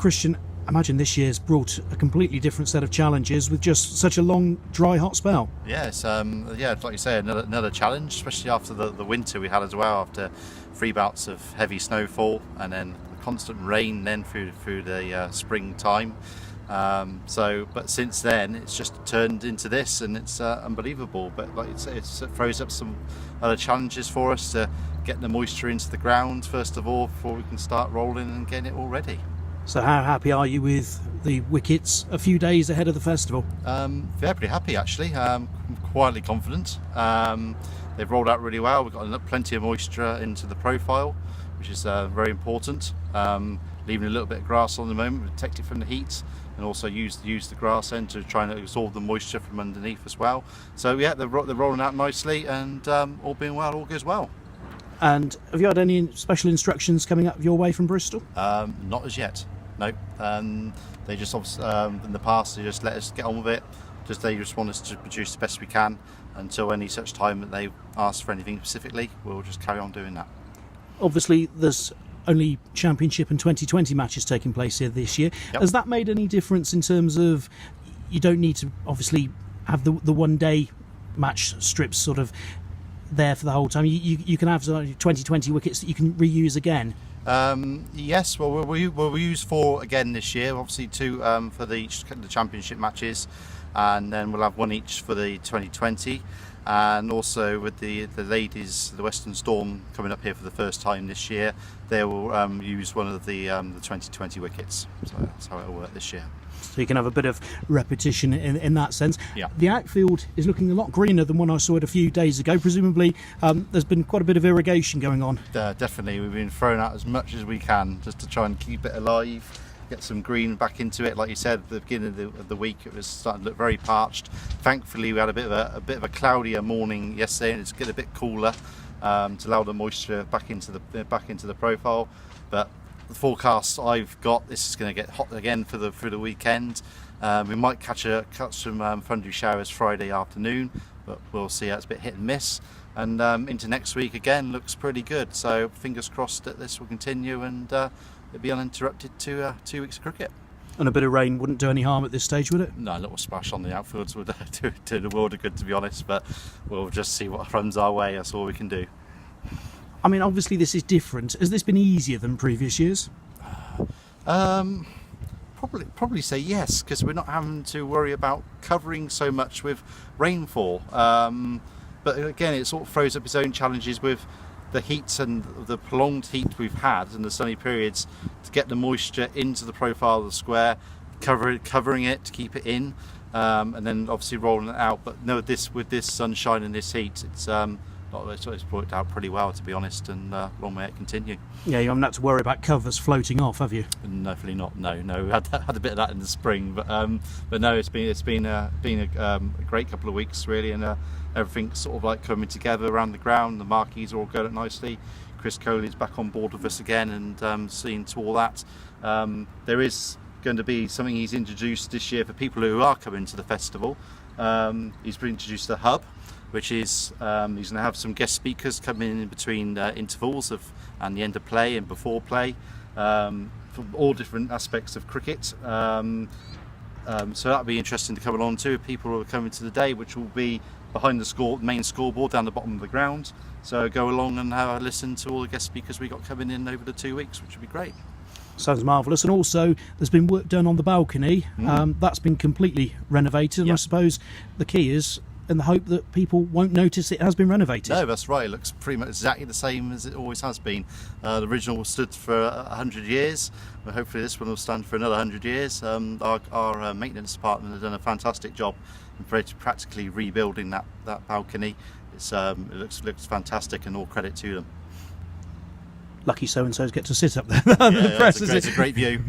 Christian, I imagine this year's brought a completely different set of challenges with just such a long, dry, hot spell. Yes, like you say, another challenge, especially after the winter we had as well, after 3 bouts of heavy snowfall and then constant rain then through the springtime. But since then it's just turned into this, and it's unbelievable. But like you say, it throws up some other challenges for us to get the moisture into the ground first of all before we can start rolling and getting it all ready. So how happy are you with the wickets a few days ahead of the festival? Pretty happy actually. I'm quietly confident. They've rolled out really well. We've got plenty of moisture into the profile, which is very important. Leaving a little bit of grass on the moment to protect it from the heat, and also use the grass end to try and absorb the moisture from underneath as well. So yeah, they're rolling out nicely, and all being well, all goes well. And have you had any special instructions coming up your way from Bristol? Not as yet. No. They just in the past they just let us get on with it. They just want us to produce the best we can until any such time that they ask for anything specifically. We'll just carry on doing that. Obviously, there's only Championship and 2020 matches taking place here this year. Yep. Has that made any difference in terms of you don't need to obviously have the 1 day match strips sort of there for the whole time? You can have 2020 wickets that you can reuse again. Yes, well we'll use 4 again this year. Obviously 2 for the Championship matches, and then we'll have 1 each for the 2020. And also with the ladies, the Western Storm coming up here for the first time this year, they will use one of the 2020 wickets. So that's how it'll work this year. So you can have a bit of repetition in that sense. Yeah. The outfield is looking a lot greener than when I saw it a few days ago. Presumably there's been quite a bit of irrigation going on. Definitely, we've been throwing out as much as we can just to try and keep it alive, get some green back into it. Like you said, at the beginning of the week it was starting to look very parched. Thankfully we had a bit of a cloudier morning yesterday, and it's getting a bit cooler to allow the moisture back into the profile. But the forecast I've got, this is going to get hot again through the weekend. We might catch some thundery showers Friday afternoon, but we'll see. It's a bit hit and miss. And into next week again looks pretty good. So fingers crossed that this will continue, and it'll be uninterrupted to 2 weeks of cricket. And a bit of rain wouldn't do any harm at this stage, would it? No, a little splash on the outfields would do the world of good, to be honest. But we'll just see what comes our way. That's all we can do. I mean, obviously this is different. Has this been easier than previous years? Probably say yes, because we're not having to worry about covering so much with rainfall. But again, it sort of throws up its own challenges with the heat and the prolonged heat we've had and the sunny periods to get the moisture into the profile of the square, covering it to keep it in, and then obviously rolling it out. But no, with this sunshine and this heat, it's worked out pretty well, to be honest, and long may it continue. Yeah, you haven't had to worry about covers floating off, have you? Definitely not. No. We had a bit of that in the spring, but no, it's been a great couple of weeks really, and everything's sort of like coming together around the ground. The marquees are all going nicely. Chris Coley's back on board with us again, and seeing to all that. There is going to be something he's introduced this year for people who are coming to the festival. He's introduced the hub, which is he's going to have some guest speakers coming in between intervals and the end of play and before play, from all different aspects of cricket. So that'll be interesting to come along to. People who are coming to the day, which will be behind the main scoreboard down the bottom of the ground. So go along and have a listen to all the guest speakers we got coming in over the 2 weeks, which would be great. Sounds marvellous. And also there's been work done on the balcony. That's been completely renovated, and I suppose the key is in the hope that people won't notice it has been renovated. No, that's right. It looks pretty much exactly the same as it always has been. The original stood for 100 years. Well, hopefully this one will stand for another 100 years. Our maintenance department has done a fantastic job in practically rebuilding that balcony. It looks fantastic, and all credit to them. Lucky so-and-sos get to sit up there. Yeah, it's a great view.